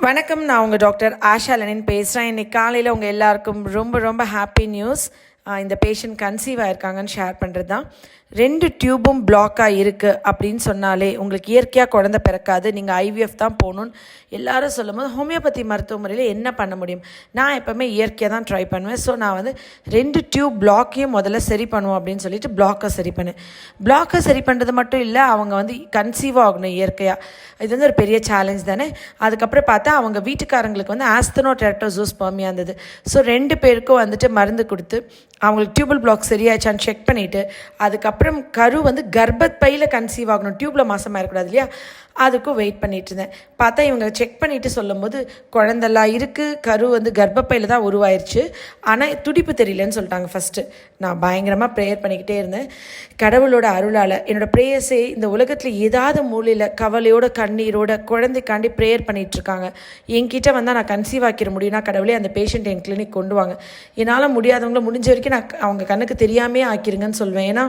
வணக்கம். நான் உங்கள் டாக்டர் ஆஷா லெனின் பேசுகிறேன். இன்றைக்கி காலையில் உங்கள் எல்லாருக்கும் ரொம்ப ரொம்ப ஹாப்பி நியூஸ். இந்த பேஷண்ட் கன்சீவ் ஆகிருக்காங்கன்னு ஷேர் பண்ணுறது தான். 2 டியூபும் பிளாக்காக இருக்குது அப்படின்னு சொன்னாலே உங்களுக்கு இயற்கையாக குழந்தை பிறக்காது, நீங்கள் ஐவிஎஃப் தான் போகணுன்னு எல்லாரும் சொல்லும் போது ஹோமியோபதி மருத்துவ முறையில் என்ன பண்ண முடியும்? நான் எப்போவுமே இயற்கையாக தான் ட்ரை பண்ணுவேன். ஸோ நான் 2 டியூப் பிளாக்கையும் முதல்ல சரி பண்ணுவோம் அப்படின்னு சொல்லிட்டு பிளாக்கை சரி பண்ணேன். பிளாக்கை சரி பண்ணுறது மட்டும் இல்லை, அவங்க கன்சீவ் ஆகணும் இயற்கையாக. இது ஒரு பெரிய சேலஞ்ச் தானே. அதுக்கப்புறம் பார்த்தா அவங்க வீட்டுக்காரங்களுக்கு ஆஸ்தனோ டெரட்டோசோஸ் ஸ்பெர்மியா இருந்தது. ஸோ 2 பேருக்கும் மருந்து கொடுத்து அவங்களுக்கு டியூபல் பிளாக் சரியாச்சான்னு செக் பண்ணிவிட்டு அதுக்கப்புறம் கரு கர்ப்பப்பையில் கன்சீவ் ஆகணும், டியூப்பில் மாசமாக இருக்கக்கூடாது இல்லையா, அதுக்கும் வெயிட் பண்ணிட்டு இருந்தேன். பார்த்தா இவங்க செக் பண்ணிவிட்டு சொல்லும்போது குழந்தெல்லாம் இருக்குது, கரு கர்ப்பப்பையில் தான் உருவாயிருச்சு, ஆனால் துடிப்பு தெரியலன்னு சொல்லிட்டாங்க. ஃபஸ்ட்டு நான் பயங்கரமாக ப்ரேயர் பண்ணிக்கிட்டே இருந்தேன். கடவுளோட அருளால் என்னோடய ப்ரேயர்ஸே இந்த உலகத்தில் ஏதாவது மூலையில் கவலையோட கண்ணீரோட குழந்தைக்காண்டி ப்ரேயர் பண்ணிகிட்ருக்காங்க. என்கிட்ட நான் கன்சீவ் ஆக்கிட முடியும்னா கடவுளே அந்த பேஷண்ட் என் கிளினிக் கொண்டு வாங்க. என்னால் முடியாதவங்கள முடிஞ்ச வரைக்கும் நான் அவங்க கண்ணுக்கு தெரியாமே ஆக்கிருங்கன்னு சொல்வேன். ஏன்னா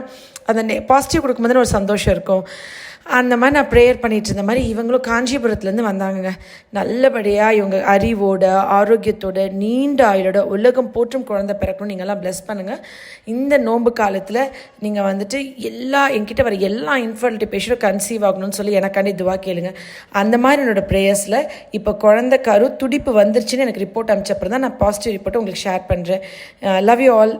அந்த பாசிட்டிவ் கொடுக்கும்போது ஒரு சந்தோஷம் இருக்கும். அந்த மாதிரி நான் ப்ரேயர் பண்ணிகிட்டு இருந்த மாதிரி இவங்களும் காஞ்சிபுரத்துலேருந்து வந்தாங்கங்க. நல்லபடியாக இவங்க அறிவோட ஆரோக்கியத்தோட நீண்ட ஆயுளோட உலகம் போற்றும் குழந்தை பிறக்கணும். நீங்கள்லாம் ப்ளஸ் பண்ணுங்கள். இந்த நோன்பு காலத்தில் நீங்கள் என்கிட்ட வர எல்லா இன்ஃபர்டிலிட்டி பேஷண்ட்டும் கன்சீவ் ஆகணும்னு சொல்லி எனக்காண்டி துவா கேளுங்க. அந்த மாதிரி என்னோடய ப்ரேயர்ஸில் இப்போ குழந்தை கரு துடிப்பு வந்துருச்சுன்னு எனக்கு ரிப்போர்ட் அனுப்பிச்சப்பறம் தான் நான் பாசிட்டிவ் ரிப்போர்ட்டை உங்களுக்கு ஷேர் பண்ணுறேன். Love you all.